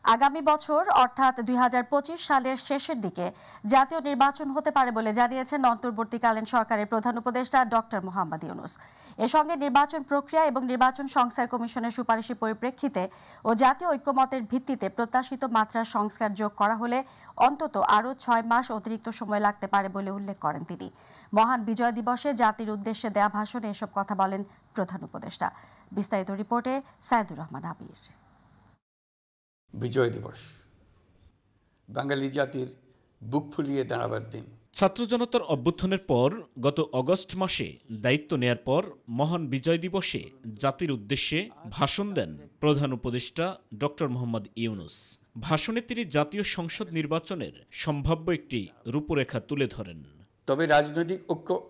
আগামী বছর অর্থাৎ ২০২৫ সালের শেষের দিকে জাতীয় নির্বাচন হতে পারে বলে জানিয়েছেন অন্তর্বর্তীকালীন সরকারের প্রধান উপদেষ্টা ডক্টর মোহাম্মদ ইউনূস। এর সঙ্গে নির্বাচন প্রক্রিয়া এবং নির্বাচন সংস্কার কমিশনের সুপারিশের পরিপ্রেক্ষিতে ও জাতীয় ঐক্যমতের ভিত্তিতে প্রত্যাশিত মাত্রার সংস্কার যোগ করা হলে অন্তত আরও ৬ মাস অতিরিক্ত সময় লাগতে পারে বলে উল্লেখ করেন তিনি। মহান বিজয় দিবসে জাতির উদ্দেশ্যে দেয়া ভাষণে এসব কথা বলেন প্রধান উপদেষ্টা। বিস্তারিত রিপোর্টে সাইদুর রহমান আবির। বিজয় দিবস বাঙালি জাতির বুক ফুলিয়ে দাঁড়াবার দিন। ছাত্র জনতার অভ্যুত্থানের পর গত অগস্ট মাসে দায়িত্ব নেয়ার পর মহান বিজয় দিবসে জাতির উদ্দেশ্যে ভাষণ দেন প্রধান উপদেষ্টা ডক্টর মোহাম্মদ ইউনূস। ভাষণে তিনি জাতীয় সংসদ নির্বাচনের সম্ভাব্য একটি রূপরেখা তুলে ধরেন। তবে রাজনৈতিক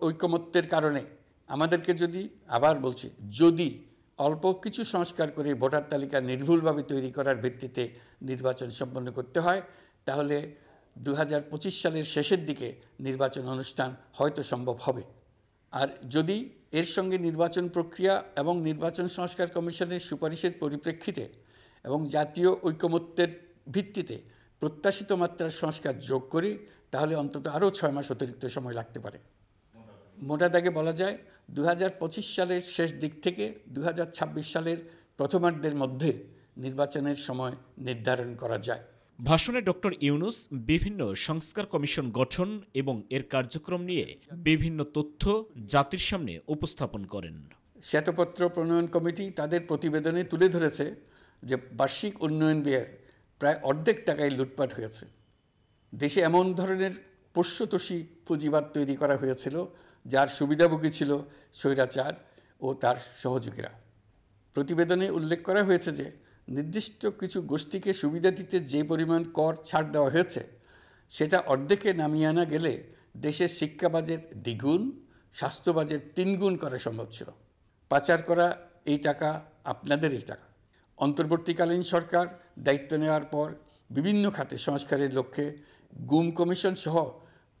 ঐকমত্যের কারণে আমাদেরকে যদি অল্প কিছু সংস্কার করে ভোটার তালিকা নির্ভুলভাবে তৈরি করার ভিত্তিতে নির্বাচন সম্পন্ন করতে হয়, তাহলে ২০২৫ সালের শেষের দিকে নির্বাচন অনুষ্ঠান হয়তো সম্ভব হবে। আর যদি এর সঙ্গে নির্বাচন প্রক্রিয়া এবং নির্বাচন সংস্কার কমিশনের সুপারিশের পরিপ্রেক্ষিতে এবং জাতীয় ঐকমত্যের ভিত্তিতে প্রত্যাশিত মাত্রার সংস্কার যোগ করি, তাহলে অন্তত আরও ৬ মাস অতিরিক্ত সময় লাগতে পারে। মোটা দাগে বলা যায় ২০২৫ সালের শেষ দিক থেকে ২০২৬ সালের প্রথমার্ধের মধ্যে নির্বাচনের সময় নির্ধারণ করা যায়। ভাষণে ডক্টর ইউনূস বিভিন্ন সংস্কার কমিশন গঠন এবং এর কার্যক্রম নিয়ে বিভিন্ন তথ্য জাতির সামনে উপস্থাপন করেন। শ্বেতপত্র প্রণয়ন কমিটি তাদের প্রতিবেদনে তুলে ধরেছে যে বার্ষিক উন্নয়ন ব্যয়ের প্রায় অর্ধেক টাকায় লুটপাট হয়েছে। দেশে এমন ধরনের পোষ্যতোষী পুঁজিবাদ তৈরি করা হয়েছিল যার সুবিধাভোগী ছিল স্বৈরাচার ও তার সহযোগীরা। প্রতিবেদনে উল্লেখ করা হয়েছে যে নির্দিষ্ট কিছু গোষ্ঠীকে সুবিধা দিতে যে পরিমাণ কর ছাড় দেওয়া হয়েছে, সেটা অর্ধেকে নামিয়ে আনা গেলে দেশের শিক্ষা বাজেট দ্বিগুণ, স্বাস্থ্য বাজেট ৩ গুণ করা সম্ভব ছিল। পাচার করা এই টাকা আপনাদেরই টাকা। অন্তর্বর্তীকালীন সরকার দায়িত্ব নেওয়ার পর বিভিন্ন খাতে সংস্কারের লক্ষ্যে গুম কমিশন সহ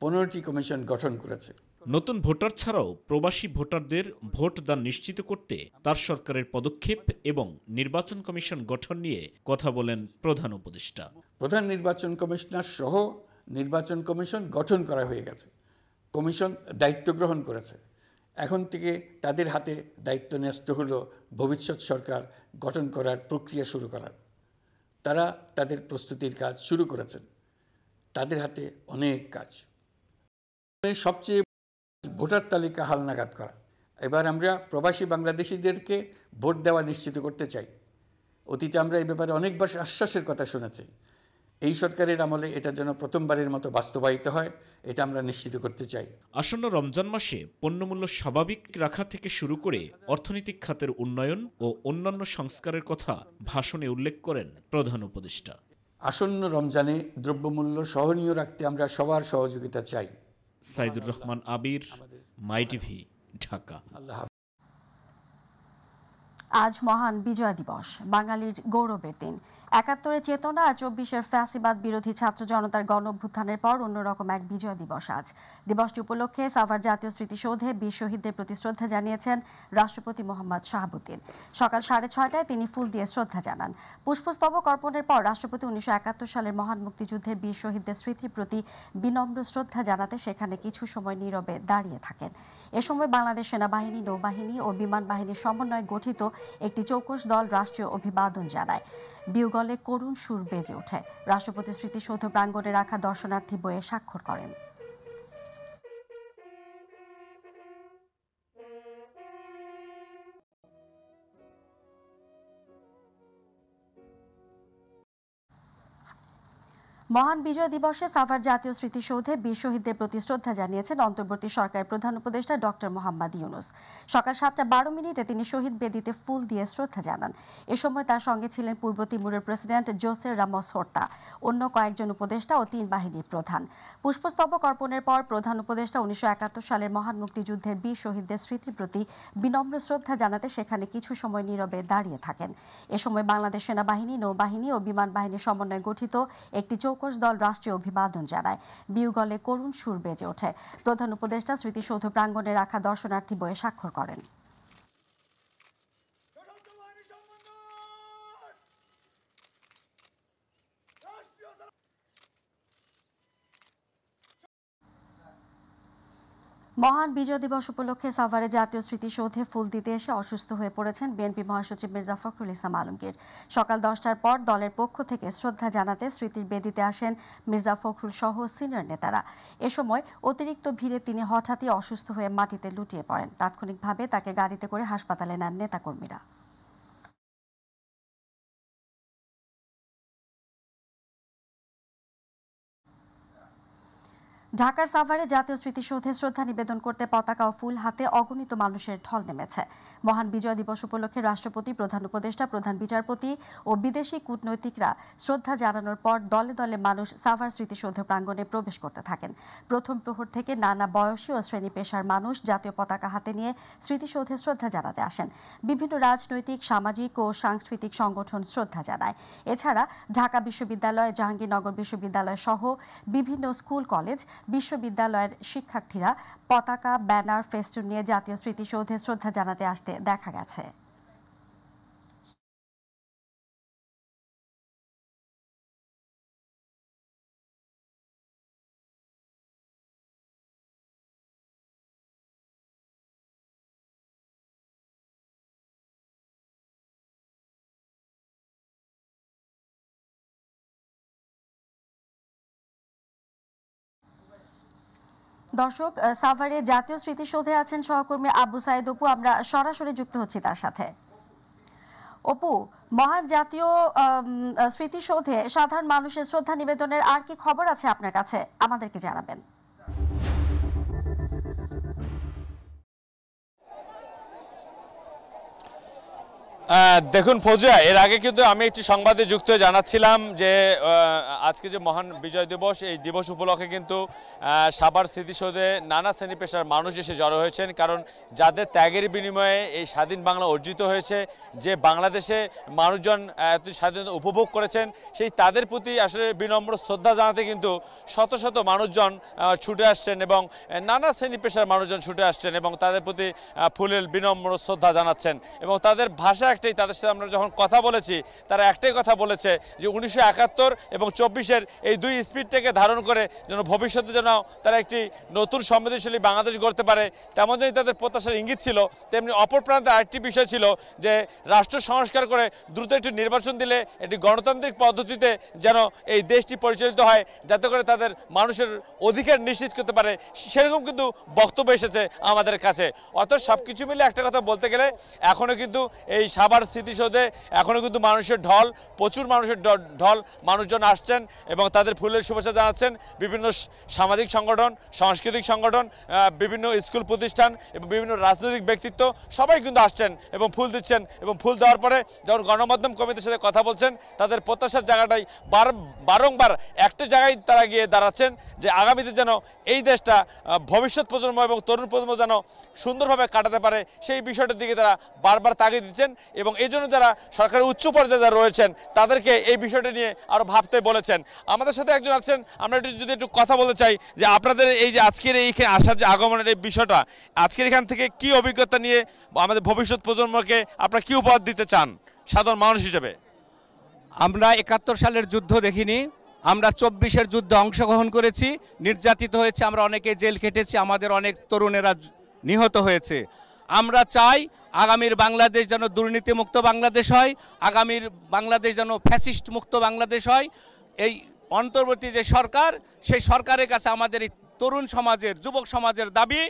১৫টি কমিশন গঠন করেছে। নতুন ভোটার ছাড়াও প্রবাসী ভোটারদের ভোটদান নিশ্চিত করতে তার সরকারের পদক্ষেপ এবং নির্বাচন কমিশন গঠন নিয়ে কথা বলেন প্রধান উপদেষ্টা। প্রধান নির্বাচন কমিশনার সহ নির্বাচন কমিশন গঠন করা হয়ে গেছে। কমিশন দায়িত্ব গ্রহণ করেছে। এখন থেকে তাদের হাতে দায়িত্ব ন্যস্ত হলো ভবিষ্যৎ সরকার গঠন করার প্রক্রিয়া শুরু করার। তারা তাদের প্রস্তুতির কাজ শুরু করেছেন। তাদের হাতে অনেক কাজ। সবচেয়ে ভোটার তালিকা হালনাগাদ করা। এবার আমরা প্রবাসী বাংলাদেশিদেরকে ভোট দেওয়া নিশ্চিত করতে চাই। অতীতে আমরা এই ব্যাপারে অনেকবার আশ্বাসের কথা শুনেছি। এই সরকারের আমলে এটা যেন প্রথমবারের মতো বাস্তবায়িত হয়, এটা আমরা নিশ্চিত করতে চাই। আসন্ন রমজান মাসে পণ্যমূল্য স্বাভাবিক রাখা থেকে শুরু করে অর্থনৈতিক খাতের উন্নয়ন ও অন্যান্য সংস্কারের কথা ভাষণে উল্লেখ করেন প্রধান উপদেষ্টা। আসন্ন রমজানে দ্রব্যমূল্য সহনীয় রাখতে আমরা সবার সহযোগিতা চাই। সাইদুর রহমান আবির, মাই টিভি, ঢাকা। আজ মহান বিজয় দিবস, বাঙালির গৌরবের দিন। ৭১-এর চেতনা আর ২৪-এর ফ্যাসিবাদ বিরোধী ছাত্র জনতার গণ অভ্যুত্থানের পর অন্যরকম এক বিজয় দিবস আজ। দিবসটি উপলক্ষে সাভার জাতীয় স্মৃতিসৌধে বীর শহীদদের প্রতি শ্রদ্ধা জানিয়েছেন রাষ্ট্রপতি মোহাম্মদ শাহাবুদ্দিন। সকাল ৬:৩০টায় তিনি ফুল দিয়ে শ্রদ্ধা জানান। পুষ্পস্তবক অর্পণের পর রাষ্ট্রপতি ১৯৭১ সালের মহান মুক্তিযুদ্ধের বীর শহীদদের স্মৃতির প্রতি বিনম্র শ্রদ্ধা জানাতে সেখানে কিছু সময় নীরবে দাঁড়িয়ে থাকেন। এ সময় বাংলাদেশ সেনাবাহিনী, নৌবাহিনী ও বিমান বাহিনীর সমন্বয়ে গঠিত একটি চৌকস দল রাষ্ট্রীয় অভিবাদন জানায়। বিউগলে করুণ সুর বেজে ওঠে। রাষ্ট্রপতি স্মৃতিসৌধ প্রাঙ্গণে রাখা দর্শনার্থী বইয়ে স্বাক্ষর করেন। মহান বিজয় দিবসে সাভার জাতীয় স্মৃতিসৌধে বীর শহীদদের প্রতি শ্রদ্ধা জানিয়েছেন অন্তর্বর্তী সরকারের প্রধান উপদেষ্টা ডক্টর মোহাম্মদ ইউনূস। সকাল ৭:১২ তিনি শহীদ বেদিতে ফুল দিয়ে শ্রদ্ধা জানান। এ সময় তার সঙ্গে ছিলেন পূর্ব তিমুরের প্রেসিডেন্ট জোসে রামোস হোর্তা, অন্য কয়েকজন উপদেষ্টা ও ৩ বাহিনীর প্রধান। পুষ্পস্তবক অর্পণের পর প্রধান উপদেষ্টা ১৯৭১ সালের মহান মুক্তিযুদ্ধের বীর শহীদদের স্মৃতির প্রতি বিনম্র শ্রদ্ধা জানাতে সেখানে কিছু সময় নীরবে দাঁড়িয়ে থাকেন। এ সময় বাংলাদেশ সেনাবাহিনী, নৌবাহিনী ও বিমান বাহিনীর সমন্বয়ে গঠিত একটি চৌকস দল রাষ্ট্রীয় অভিবাদন জানায়। বিউগলে করুণ সুর বেজে ওঠে। প্রধান উপদেষ্টা স্মৃতিসৌধ প্রাঙ্গণে রাখা দর্শনার্থী বইয়ে স্বাক্ষর করেন। মহান বিজয় দিবস উপলক্ষে সাভারে জাতীয় স্মৃতিসৌধে ফুল দিতে এসে অসুস্থ হয়ে পড়েছেন বিএনপি মহাসচিব মির্জা ফখরুল ইসলাম আলমগীর। সকাল 10টার পর দলের পক্ষ থেকে শ্রদ্ধা জানাতে স্মৃতির বেদিতে আসেন মির্জা ফখরুল সহ সিনিয়র নেতারা। এ সময় অতিরিক্ত ভিড়ে তিনি হঠাৎই অসুস্থ হয়ে মাটিতে লুটিয়ে পড়েন। তাৎক্ষণিকভাবে তাকে গাড়িতে করে হাসপাতালে নেন নেতাকর্মীরা। ঢাকার সাভারে জাতীয় স্মৃতিসৌধে শ্রদ্ধা নিবেদন করতে পতাকা ও ফুল হাতে অগণিত মানুষের ঢল নেমেছে। মহান বিজয় দিবস উপলক্ষে রাষ্ট্রপতি, প্রধান উপদেষ্টা, প্রধান বিচারপতি ও বিদেশি কূটনৈতিকরা শ্রদ্ধা জানানোর পর দলে দলে মানুষ সাভার স্মৃতিসৌধ প্রাঙ্গণে প্রবেশ করতে থাকেন। প্রথম প্রহর থেকে নানা বয়সী ও শ্রেণী পেশার মানুষ জাতীয় পতাকা হাতে নিয়ে স্মৃতিসৌধে শ্রদ্ধা জানাতে আসেন। বিভিন্ন রাজনৈতিক, সামাজিক ও সাংস্কৃতিক সংগঠন শ্রদ্ধা জানায়। এছাড়া ঢাকা বিশ্ববিদ্যালয়, জাহাঙ্গীরনগর বিশ্ববিদ্যালয় সহ বিভিন্ন স্কুল, কলেজ, বিশ্ববিদ্যালয়ের শিক্ষার্থীরা পতাকা, ব্যানার, ফেস্টুন নিয়ে জাতীয় স্মৃতিসৌধে শ্রদ্ধা জানাতে আসতে দেখা গেছে। দর্শক, সাভারে জাতীয় স্মৃতিসৌধে আছেন সহকর্মী আবু সাইদ অপু। আমরা সরাসরি যুক্ত হচ্ছি তার সাথে। অপু, মহান জাতীয় স্মৃতিসৌধে সাধারণ মানুষের শ্রদ্ধা নিবেদনের আর কি খবর আছে আপনার কাছে, আমাদেরকে জানাবেন। দেখুন ফৌজিয়া, এর আগে কিন্তু আমি একটি সংবাদে যুক্ত হয়ে জানাচ্ছিলাম যে আজকে যে মহান বিজয় দিবস, এই দিবস উপলক্ষে কিন্তু সাভার স্মৃতিসৌধে নানা শ্রেণী পেশার মানুষ এসে জড়ো হয়েছেন। কারণ যাদের ত্যাগের বিনিময়ে এই স্বাধীন বাংলা অর্জিত হয়েছে, যে বাংলাদেশে মানুষজন এত স্বাধীনতা উপভোগ করেছেন, সেই তাদের প্রতি আসলে বিনম্র শ্রদ্ধা জানাতে কিন্তু শত শত মানুষজন ছুটে আসছেন এবং নানা শ্রেণী পেশার মানুষজন ছুটে আসছেন এবং তাদের প্রতি ফুলের বিনম্র শ্রদ্ধা জানাচ্ছেন। এবং তাদের ভাষা একটাই, তাদের সাথে আমরা যখন কথা বলেছি তারা একটাই কথা বলেছে যে 1971 এবং 24-এর এই দুই স্পিডটাকে ধারণ করে যেন ভবিষ্যতে যেন তারা একটি নতুন সংবেদনশীল বাংলাদেশ গড়তে পারে, তেমন যদি তাদের প্রত্যাশার ইঙ্গিত ছিল। তেমনি অপর প্রান্তে আরেকটি বিষয় ছিল যে রাষ্ট্র সংস্কার করে দ্রুত একটি নির্বাচন দিলে একটি গণতান্ত্রিক পদ্ধতিতে যেন এই দেশটি পরিচালিত হয়, যাতে করে তাদের মানুষের অধিকার নিশ্চিত করতে পারে, সেরকম কিন্তু বক্তব্য এসেছে আমাদের কাছে। অর্থাৎ সব কিছু মিলে একটা কথা বলতে গেলে এখনও কিন্তু এই সাভার স্মৃতিসৌধে এখনও কিন্তু মানুষের ঢল, প্রচুর মানুষের ঢল, মানুষজন আসছেন এবং তাদের ফুলের শুভেচ্ছা জানাচ্ছেন। বিভিন্ন সামাজিক সংগঠন, সাংস্কৃতিক সংগঠন, বিভিন্ন স্কুল প্রতিষ্ঠান এবং বিভিন্ন রাজনৈতিক ব্যক্তিত্ব সবাই কিন্তু আসছেন এবং ফুল দিচ্ছেন। এবং ফুল দেওয়ার পরে যখন গণমাধ্যম কমিটির সাথে কথা বলছেন, তাদের প্রত্যাশার জায়গাটাই বারংবার একটা জায়গায় তারা গিয়ে দাঁড়াচ্ছেন যে আগামীতে যেন এই দেশটা ভবিষ্যৎ প্রজন্ম এবং তরুণ প্রজন্ম যেন সুন্দরভাবে কাটাতে পারে, সেই বিষয়টার দিকে তারা বারবার তাগিদ দিচ্ছেন। এবং এই জন্য যারা সরকারের উচ্চ পর্যায়ে যারা রয়েছেন তাদেরকে এই বিষয়টা নিয়ে আরও ভাবতে বলেছেন। আমাদের সাথে একজন আছেন, আমরা যদি একটু কথা বলতে চাই যে আপনাদের এই যে আজকের এইখানে আসার যে আগমনের এই বিষয়টা, আজকের এখান থেকে কি অভিজ্ঞতা নিয়ে আমাদের ভবিষ্যৎ প্রজন্মকে আপনারা কি উপহার দিতে চান সাধারণ মানুষ হিসেবে? আমরা 71 সালের যুদ্ধ দেখিনি, আমরা 24-এর যুদ্ধে অংশগ্রহণ করেছি, নির্যাতিত হয়েছে, আমরা অনেকে জেল খেটেছি, আমাদের অনেক তরুণেরা নিহত হয়েছে। আমরা চাই আগামীর বাংলাদেশ যেন দুর্নীতিমুক্ত বাংলাদেশ হয়, আগামীর বাংলাদেশ যেন ফ্যাসিস্ট মুক্ত বাংলাদেশ হয়। এই অন্তর্বর্তী যে সরকার, সেই সরকারের কাছে আমাদের এই তরুণ সমাজের, যুবক সমাজের দাবি,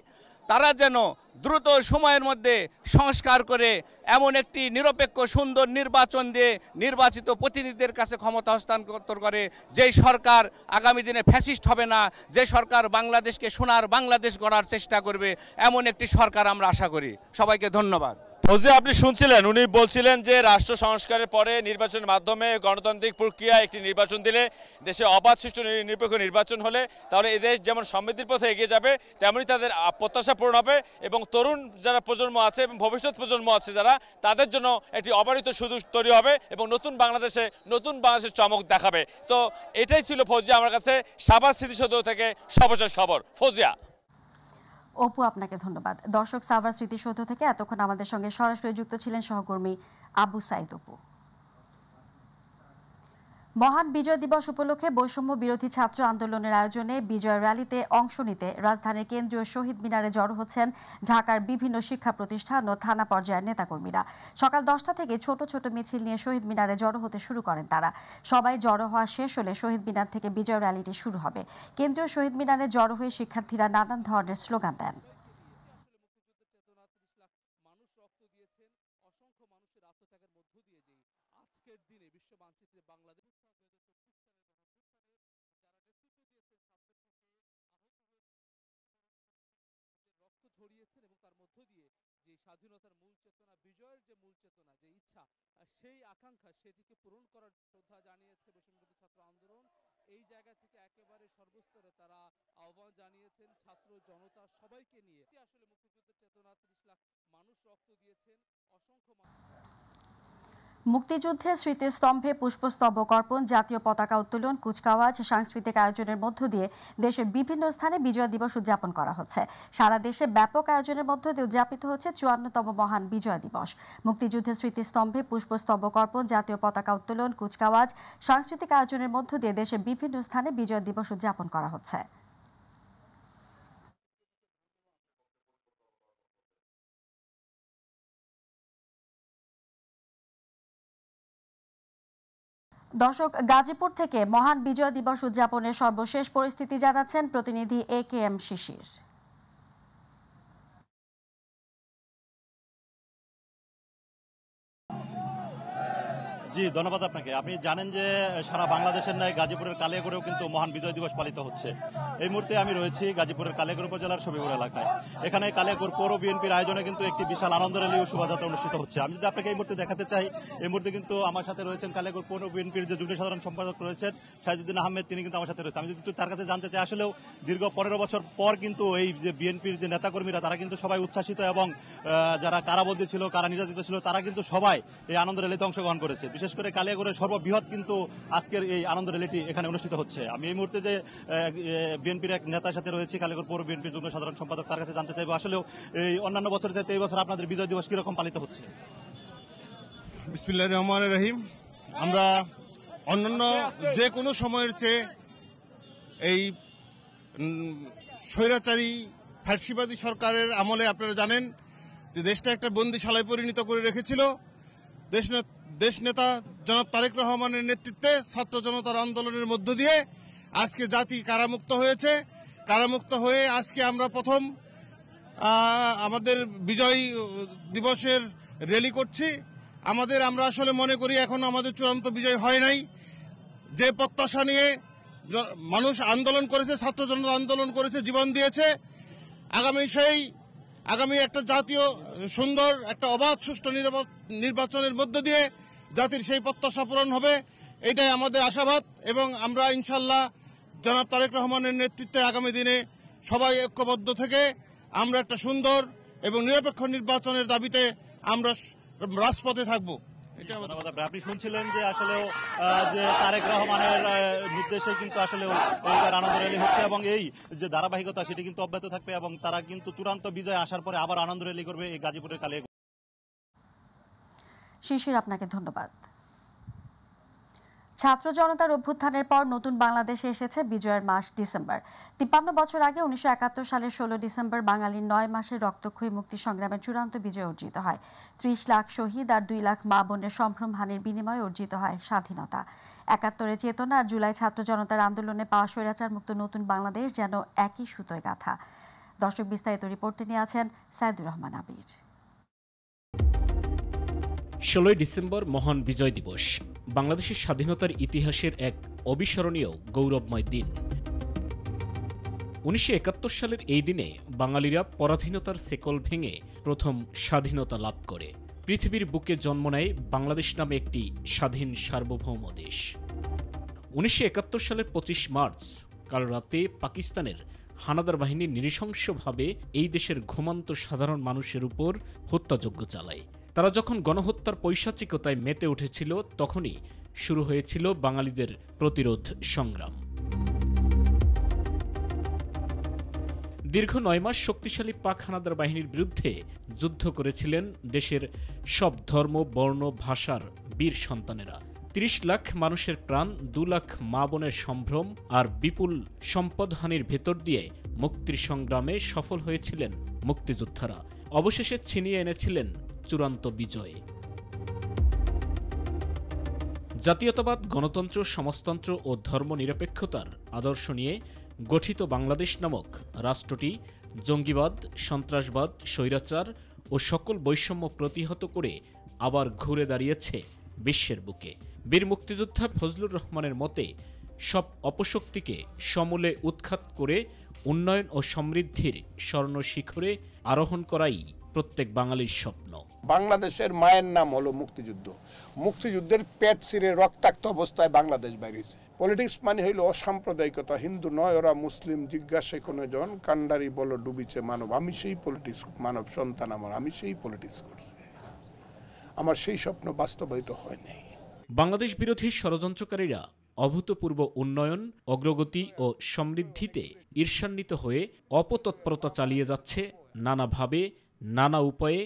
তারা যেন দ্রুত সময়ের মধ্যে সংস্কার করে এমন একটি নিরপেক্ষ সুন্দর নির্বাচন দিয়ে নির্বাচিত প্রতিনিধিদের কাছে ক্ষমতা হস্তান্তর করে, যেই সরকার আগামী দিনে ফ্যাসিস্ট হবে না, যে সরকার বাংলাদেশকে সোনার বাংলাদেশ গড়ার চেষ্টা করবে, এমন একটি সরকার আমরা আশা করি। সবাইকে ধন্যবাদ। ফৌজিয়া, আপনি শুনছিলেন, উনি বলছিলেন যে রাষ্ট্র সংস্কারের পরে নির্বাচনের মাধ্যমে গণতান্ত্রিক প্রক্রিয়া একটি নির্বাচন দিলে, দেশে অবাধ সুষ্ঠু নিরপেক্ষ নির্বাচন হলে, তাহলে এদেশ যেমন সমৃদ্ধির পথে এগিয়ে যাবে, তেমনি তাদের প্রত্যাশা পূরণ হবে এবং তরুণ যারা প্রজন্ম আছে এবং ভবিষ্যৎ প্রজন্ম আছে যারা, তাদের জন্য একটি অবারিত সুযোগ তৈরি হবে এবং নতুন বাংলাদেশের চমক দেখাবে। তো এটাই ছিল ফৌজিয়া আমার কাছে সাভার স্মৃতিসৌধ থেকে সর্বশেষ খবর। ফৌজিয়া। অপু, আপনাকে ধন্যবাদ। দর্শক, সাভার স্মৃতিসৌধ থেকে এতক্ষণ আমাদের সঙ্গে সরাসরি যুক্ত ছিলেন সহকর্মী আবু সাইদ অপু। মহান বিজয় দিবস উপলক্ষে বৈষম্য বিরোধী ছাত্র আন্দোলনের আয়োজনে বিজয় র্যালিতে অংশ নিতে রাজধানীর কেন্দ্রীয় শহীদ মিনারে জড়ো হচ্ছেন ঢাকার বিভিন্ন শিক্ষা প্রতিষ্ঠান ও থানা পর্যায়ের নেতাকর্মীরা। সকাল 10টা থেকে ছোট ছোট মিছিল নিয়ে শহীদ মিনারে জড়ো হতে শুরু করেন তারা। সবাই জড়ো হওয়া শেষ হলে শহীদ মিনার থেকে বিজয় র্যালিটি শুরু হবে। কেন্দ্রীয় শহীদ মিনারে জড়ো হয়ে শিক্ষার্থীরা নানান ধরনের স্লোগান দেন। ছড়িয়েছেন এবং তার মধ্য দিয়ে যে স্বাধীনতার মূল চেতনা, বিজয়ের যে মূল চেতনা, যে ইচ্ছা, সেই আকাঙ্ক্ষা, সেটিকে পূরণ করার শ্রদ্ধা জানিয়েছে বৈষম্যবিরোধী ছাত্র আন্দোলন। এই জায়গা থেকে একেবারে সর্বস্তরে তারা আহ্বান জানিয়েছেন ছাত্র জনতা সবাইকে নিয়ে। আসলে মুক্তিযুদ্ধের চেতনা, 30 লাখ মানুষ রক্ত দিয়েছেন, অসংখ্য মুক্তিযুদ্ধের স্মৃতিস্তম্ভে পুষ্পস্তবক অর্পণ, জাতীয় পতাকা উত্তোলন, কুচকাওয়াজ, সাংস্কৃতিক আয়োজনের মধ্য দিয়ে দেশের বিভিন্ন স্থানে বিজয় দিবস উদযাপন করা হচ্ছে। সারা দেশে ব্যাপক আয়োজনের মধ্য দিয়ে উদযাপিত হচ্ছে 54তম মহান বিজয় দিবস। মুক্তিযুদ্ধের স্মৃতিস্তম্ভে পুষ্পস্তবক অর্পণ, জাতীয় পতাকা উত্তোলন, কুচকাওয়াজ, সাংস্কৃতিক আয়োজনের মধ্য দিয়ে দেশের বিভিন্ন স্থানে বিজয় দিবস উদযাপন করা হচ্ছে। দর্শক, গাজীপুর থেকে মহান বিজয় দিবস উদযাপনের সর্বশেষ পরিস্থিতি জানাচ্ছেন প্রতিনিধি AKM শিশির। জি, ধন্যবাদ আপনাকে। আপনি জানেন যে সারা বাংলাদেশের ন্যায় গাজীপুরের কালিয়াকৈরেও কিন্তু মহান বিজয় দিবস পালিত হচ্ছে। এই মুহূর্তে আমি রয়েছি গাজীপুরের কালিয়াকৈর উপজেলার সবিপুর এলাকায়। এখানে কালিয়াকৈর পৌর বিএনপির আয়োজনে কিন্তু একটি বিশাল আনন্দ র্যালি ও শোভাযাত্রা অনুষ্ঠিত হচ্ছে। আমি যদি আপনাকে এই মুহূর্তে দেখাতে চাই, এই মুহূর্তে কিন্তু আমার সাথে রয়েছেন কালিয়াকৈর পৌর বিএনপির যে যুগ্ম সাধারণ সম্পাদক রয়েছেন সাইদুদ্দিন আহমেদ, তিনি কিন্তু আমার সাথে রয়েছেন। আমি যদি তার কাছে জানতে চাই, আসলেও দীর্ঘ 15 বছর পর কিন্তু এই যে বিএনপির যে নেতাকর্মীরা, তারা কিন্তু সবাই উচ্ছ্বাসিত এবং যারা কারাবন্দী ছিল, কারা নির্যাতিত ছিল, তারা কিন্তু সবাই এই আনন্দ র্যালিতে অংশগ্রহণ করেছে। বিশেষ করে কালিয়াকৈরের সর্ববৃহৎ কিন্তু আজকের এই আনন্দ র্যালিটি এখানে অনুষ্ঠিত হচ্ছে। আমি এই মুহূর্তে যে বিএনপির এক নেতার সাথে রয়েছে, কালিয়াকৈর পৌর বিএনপির যুগ্ম সাধারণ সম্পাদক, তার কাছে জানতে চাইবো আসলেও এই অন্যান্য বছরের চাইতে এই বছর আপনাদের বিজয় দিবস কিরকম পালিত হচ্ছে? বিসমিল্লাহির রহমানির রহিম। আমরা অন্যান্য যে কোনো সময়ের চেয়ে এই স্বৈরাচারী ফ্যাসিবাদী সরকারের আমলে আপনারা জানেন যে দেশটা একটা বন্দিশালায় পরিণত করে রেখেছিল। দেশ নেতা জনাব তারেক রহমানের নেতৃত্বে ছাত্র জনতার আন্দোলনের মধ্য দিয়ে আজকে জাতি কারামুক্ত হয়েছে। কারামুক্ত হয়ে আজকে আমরা প্রথম আমাদের বিজয় দিবসের র্যালি করছি। আমরা আসলে মনে করি এখনো আমাদের চূড়ান্ত বিজয় হয় নাই। যে প্রত্যাশা নিয়ে মানুষ আন্দোলন করেছে, ছাত্র জনতা আন্দোলন করেছে, জীবন দিয়েছে, আগামী একটা জাতীয় সুন্দর একটা অবাধ সুষ্ঠু নির্বাচনের মধ্য দিয়ে জাতির সেই প্রত্যাশা পূরণ হবে, এটাই আমাদের আশাবাদ। এবং আমরা ইনশাল্লাহ জনাব তারেক রহমানের নেতৃত্বে আগামী দিনে সবাই ঐক্যবদ্ধ থেকে আমরা একটা সুন্দর এবং নিরপেক্ষ নির্বাচনের দাবিতে আমরা রাজপথে থাকব। আপনি শুনছিলেন যে আসলে যে তারেক রহমানের নির্দেশে কিন্তু আসলে আনন্দ র্যালি হচ্ছে এবং এই যে ধারাবাহিকতা সেটি কিন্তু অব্যাহত থাকবে এবং তারা কিন্তু চূড়ান্ত বিজয় আসার পরে আবার আনন্দ র্যালি করবে এই গাজীপুরের কালিয়াকৈর। শিশির, আপনাকে ধন্যবাদ। ছাত্র জনতার অভ্যুত্থানের পর নতুন বাংলাদেশে এসেছে বিজয়ের মাস ডিসেম্বর। 53 বছর আগে 1971 সালের 16 ডিসেম্বর বাঙালির 9 মাসের রক্তক্ষয়ী মুক্তি সংগ্রামের চূড়ান্ত বিজয় অর্জিত হয়। 30 লাখ শহীদ আর 2 লাখ মা বোনের সম্ভ্রমহানির বিনিময়ে অর্জিত হয় স্বাধীনতা। 71-এর চেতনা আর জুলাই ছাত্র জনতার আন্দোলনে পাওয়া স্বৈরাচার মুক্ত নতুন বাংলাদেশ যেন একই সুতোয় গাঁথা। দর্শক, বিস্তারিত রিপোর্টে নিয়ে আছেন সাইদুর রহমান আবির। 16 ডিসেম্বর মহান বিজয় দিবস, বাংলাদেশের স্বাধীনতার ইতিহাসের এক অবিস্মরণীয় গৌরবময় দিন। 1971 সালের এই দিনে বাঙালিরা পরাধীনতার শেকল ভেঙে প্রথম স্বাধীনতা লাভ করে পৃথিবীর বুকে জন্ম নেয় বাংলাদেশ নামে একটি স্বাধীন সার্বভৌম দেশ। 1971 সালের 25 মার্চ কাল রাতে পাকিস্তানের হানাদার বাহিনী নৃশংসভাবে এই দেশের ঘুমন্ত সাধারণ মানুষের উপর হত্যাযজ্ঞ চালায়। তারা যখন গণহত্যার পৈশাচিকতায় মেতে উঠেছিল, তখনই শুরু হয়েছিল বাঙালিদের প্রতিরোধ সংগ্রাম। দীর্ঘ 9 মাস শক্তিশালী পাক হানাদার বাহিনীর বিরুদ্ধে যুদ্ধ করেছিলেন দেশের সব ধর্ম, বর্ণ, ভাষার বীর সন্তানেরা। 30 লাখ মানুষের প্রাণ, 2 লাখ মা বোনের সম্ভ্রম আর বিপুল সম্পদহানির ভেতর দিয়ে মুক্তির সংগ্রামে সফল হয়েছিলেন মুক্তিযোদ্ধারা। অবশেষে ছিনিয়ে এনেছিলেন চূড়ান্ত বিজয়। জাতীয়তাবাদ, গণতন্ত্র, সমাজতন্ত্র ও ধর্মনিরপেক্ষতার আদর্শ নিয়ে গঠিত বাংলাদেশ নামক রাষ্ট্রটি জঙ্গিবাদ, সন্ত্রাসবাদ, স্বৈরাচার ও সকল বৈষম্য প্রতিহত করে আবার ঘুরে দাঁড়িয়েছে বিশ্বের বুকে। বীর মুক্তিযোদ্ধা ফজলুর রহমানের মতে, সব অপশক্তিকে সমূলে উৎখাত করে উন্নয়ন ও সমৃদ্ধির স্বর্ণ শিখরে আরোহণ করাই প্রত্যেক বাঙালির স্বপ্ন। বাংলাদেশের মায়ের নাম হলো মুক্তিযুদ্ধ। মুক্তিযুদ্ধের পেট ছিঁড়ে রক্তাক্ত অবস্থায় বাংলাদেশ বাইরেছে। পলিটিক্স মানে হইল অসাম্প্রদায়িকতা। হিন্দু নয় ওরা মুসলিম, জিজ্ঞাসা কোনো জন কান্ডারি বলো ডুবিছে মানব। আমি সেই পলিটিক্স, মানব সন্তান আমার, আমি সেই পলিটিক্স করছি। আমার সেই স্বপ্ন বাস্তবায়িত হয় নাই। বাংলাদেশ বিরোধী ষড়যন্ত্রকারীরা অভূতপূর্ব উন্নয়ন, অগ্রগতি ও সমৃদ্ধিতে ঈর্ষান্বিত হয়ে অপতৎপরতা চালিয়ে যাচ্ছে নানাভাবে, নানা উপায়ে,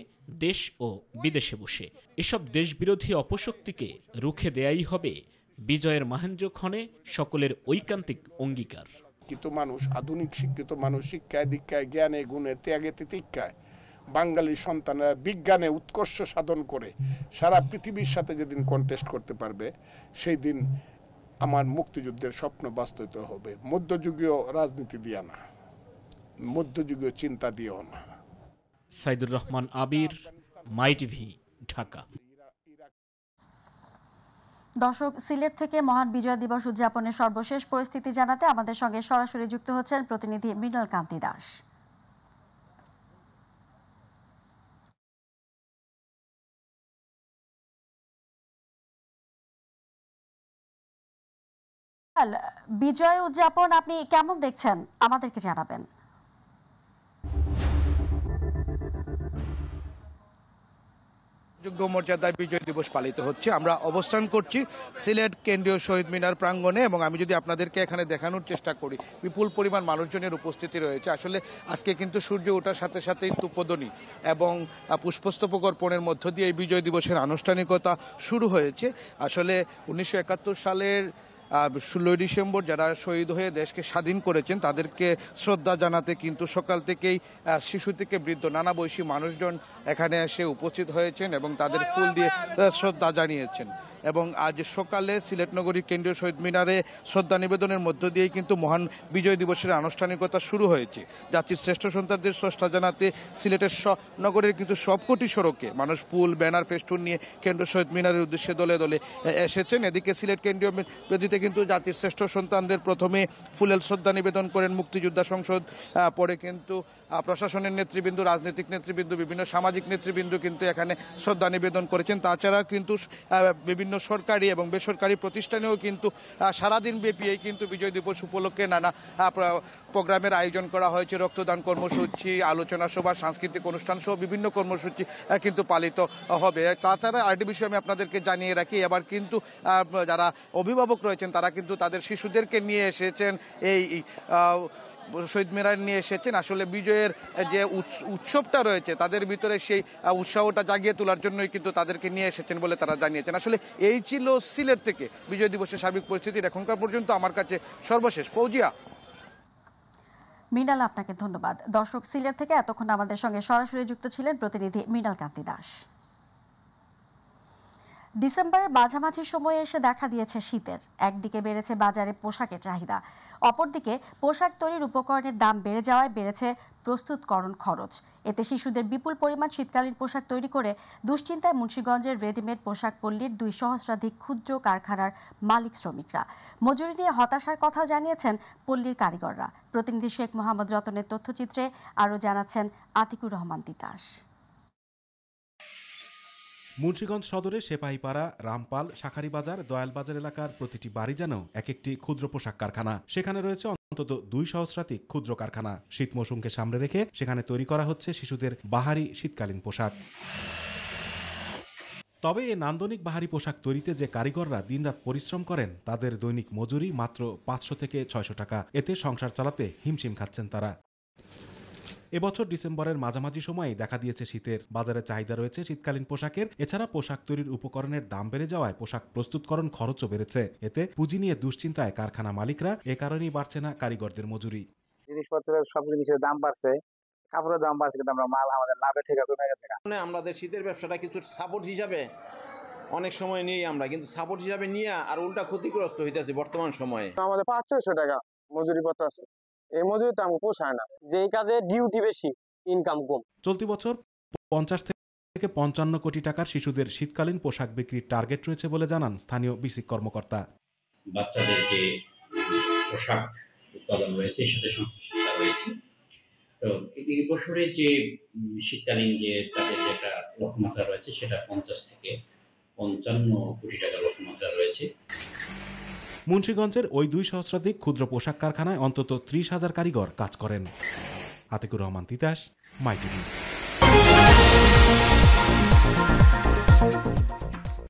দেশ ও বিদেশে বসে। এসব দেশবিরোধী অপশক্তিকে রুখে দেয়াই হবে বিজয়ের মাহেন্দ্রক্ষণে সকলের ঐকান্তিক অঙ্গীকার। কিন্তু মানুষ, আধুনিক শিক্ষিত মানুষ শিক্ষায় দীক্ষায় জ্ঞানে গুণে ত্যাগে তিতিক্ষায় বাঙালির সন্তানেরা বিজ্ঞানে উৎকর্ষ সাধন করে সারা পৃথিবীর সাথে যেদিন কন্টেস্ট করতে পারবে, সেই দিন আমার মুক্তিযুদ্ধের স্বপ্ন বাস্তবিত হবে। মধ্যযুগীয় রাজনীতি দিয়া না, মধ্যযুগীয় চিন্তা দিয়েও না। সাইদুর রহমান আবির, মাই টিভি, ঢাকা। দর্শক, সিলেট থেকে মহান বিজয় দিবস উদযাপনের সর্বশেষ পরিস্থিতি জানাতে আমাদের সঙ্গে সরাসরি যুক্ত হচ্ছেন প্রতিনিধি মৃণাল কান্তি দাস। বিজয় উদযাপন আপনি কেমন দেখছেন, আমাদেরকে জানাবেন। যোগ্য মর্যাদায় বিজয় দিবস পালিত হচ্ছে। আমরা অবস্থান করছি সিলেট কেন্দ্রীয় শহীদ মিনার প্রাঙ্গণে, এবং আমি যদি আপনাদেরকে এখানে দেখানোর চেষ্টা করি, বিপুল পরিমাণ মানুষজনের উপস্থিতি রয়েছে। আসলে আজকে কিন্তু সূর্য ওঠার সাথে সাথেই তুপোদনী এবং পুষ্পস্তবক অর্পণের মধ্য দিয়ে এই বিজয় দিবসের আনুষ্ঠানিকতা শুরু হয়েছে। আসলে 1971 সালের 16 ডিসেম্বর যারা শহীদ হয়ে দেশকে স্বাধীন করেছেন তাদেরকে শ্রদ্ধা জানাতে কিন্তু সকাল থেকেই শিশু থেকে বৃদ্ধ নানা বয়সী মানুষজন এখানে এসে উপস্থিত হয়েছেন এবং তাদের ফুল দিয়ে শ্রদ্ধা জানিয়েছেন। এবং আজ সকালে সিলেট নগরীর কেন্দ্রীয় শহীদ মিনারে শ্রদ্ধা নিবেদনের মধ্য দিয়েই কিন্তু মহান বিজয় দিবসের আনুষ্ঠানিকতা শুরু হয়েছে। জাতির শ্রেষ্ঠ সন্তানদের শ্রদ্ধা জানাতে সিলেটের নগরের কিন্তু সবকটি সড়কে মানুষ ফুল, ব্যানার, ফেস্টুন নিয়ে কেন্দ্রীয় শহীদ মিনারের উদ্দেশ্যে দলে দলে এসেছেন। এদিকে সিলেট কেন্দ্রীয় বেদিতে কিন্তু জাতির শ্রেষ্ঠ সন্তানদের প্রথমে ফুলেল শ্রদ্ধা নিবেদন করেন মুক্তিযোদ্ধা সংসদ, পরে কিন্তু প্রশাসনের নেতৃবৃন্দ, রাজনৈতিক নেতৃবৃন্দ, বিভিন্ন সামাজিক নেতৃবৃন্দ কিন্তু এখানে শ্রদ্ধা নিবেদন করেছেন। তাছাড়া কিন্তু বিভিন্ন সরকারি এবং বেসরকারি প্রতিষ্ঠানেও কিন্তু সারাদিন ব্যাপী এই কিন্তু বিজয় দিবস উপলক্ষে নানা প্রোগ্রামের আয়োজন করা হয়েছে। রক্তদান কর্মসূচি, আলোচনা সভা, সাংস্কৃতিক অনুষ্ঠান সহ বিভিন্ন কর্মসূচি কিন্তু পালিত হবে। তাছাড়া আরেকটি বিষয় আমি আপনাদেরকে জানিয়ে রাখি, এবার কিন্তু যারা অভিভাবক রয়েছেন তারা কিন্তু তাদের শিশুদেরকে নিয়ে এসেছেন, এই শহীদ মিনার নিয়ে এসেছেন। আসলে বিজয়ের যে উৎসবটা রয়েছে তাদের ভিতরে সেই উৎসাহটা জাগিয়ে তোলার জন্যই কিন্তু তাদেরকে নিয়ে এসেছেন বলে তারা জানিয়েছেন। আসলে এই ছিল সিলেট থেকে বিজয় দিবসের সার্বিক পরিস্থিতির এখনকার পর্যন্ত আমার কাছে সর্বশেষ। ফৌজিয়া। মৃণাল, আপনাকে ধন্যবাদ। দর্শক, সিলেট থেকে এতক্ষণ আমাদের সঙ্গে সরাসরি যুক্ত ছিলেন প্রতিনিধি মৃণাল কান্তি দাস। ডিসেম্বরের মাঝামাঝি সময়ে এসে দেখা দিয়েছে শীতের। একদিকে বেড়েছে বাজারে পোশাকের চাহিদা, অপরদিকে পোশাক তৈরির উপকরণের দাম বেড়ে যাওয়ায় বেড়েছে প্রস্তুতকরণ খরচ। এতে শিশুদের বিপুল পরিমাণ শীতকালীন পোশাক তৈরি করে দুশ্চিন্তায় মুন্সিগঞ্জের রেডিমেড পোশাক পল্লীর 2 সহস্রাধিক ক্ষুদ্র কারখানার মালিক শ্রমিকরা। মজুরি নিয়ে হতাশার কথা জানিয়েছেন পল্লীর কারিগররা। প্রতিনিধি শেখ মোহাম্মদ রতনের তথ্যচিত্রে আরও জানাচ্ছেন আতিকুর রহমান তিতাস। মুন্সিগঞ্জ সদরের সেপাহীপাড়া, রামপাল, শাখারীবাজার, দয়ালবাজার এলাকার প্রতিটি বাড়ি যেন এক একটি ক্ষুদ্র পোশাক কারখানা। সেখানে রয়েছে অন্তত 2 সহস্রাধিক ক্ষুদ্র কারখানা। শীত মৌসুমকে সামনে রেখে সেখানে তৈরি করা হচ্ছে শিশুদের বাহারি শীতকালীন পোশাক। তবে এই নান্দনিক বাহারি পোশাক তৈরিতে যে কারিগররা দিনরাত পরিশ্রম করেন তাদের দৈনিক মজুরি মাত্র 500 থেকে 600 টাকা। এতে সংসার চালাতে হিমশিম খাচ্ছেন তারা। এবছর ডিসেম্বরের মাঝামাঝি সময়ে দেখা দিয়েছে শীতের। বাজারে চাহিদা রয়েছে শীতকালীন পোশাকের। এছাড়া পোশাক তৈরির উপকরণের দাম বেড়ে যাওয়ায় পোশাক প্রস্তুতকরণ খরচও বেড়েছে। এতে পুঁজি নিয়ে দুশ্চিন্তায় কারখানা মালিকরা। এ কারণেই বাড়ছে না কারিগরদের মজুরি। জিনিসপত্রের সব জিনিসের দাম বাড়ছে, কাপড়ের দাম বাড়ছে, কিন্তু আমরা মাল আমাদের লাভে থেকে কমে গেছে। আমাদের শীতের ব্যবসাটা কিছু সাপোর্ট হিসাবে অনেক সময় নিয়ে আমরা, কিন্তু সাপোর্ট হিসাবে নিয়ে আর উল্টা ক্ষতিগ্রস্ত হইতেছি বর্তমান সময়ে। আমাদের 500-600 টাকা মজুরি পত্র আছে, এই মজুরি তো আমাকে পোষায় না। যে কাজে ডিউটি বেশি, ইনকাম কম। চলতি বছর 50 থেকে 55 কোটি টাকার শিশুদের শীতকালীন পোশাক বিক্রির টার্গেট রয়েছে বলে জানান স্থানীয় বিসিক কর্মকর্তা। বাচ্চাদের যে পোশাক উৎপাদন রয়েছে এর সাথে সংশ্লিষ্টতা রয়েছে। তো এই বছরে যে শীতকালীন যে তাদের যে একটা লক্ষ্যমাত্রা রয়েছে সেটা 50 থেকে 55 কোটি টাকার লক্ষ্যমাত্রা রয়েছে। মুন্সিগঞ্জের ওই 2 সহস্রাধিক ক্ষুদ্র পোশাক কারখানায় অন্তত 30,000 কারিগর কাজ করেন। আতিকুর রহমান তিতাস, মাই টিভি।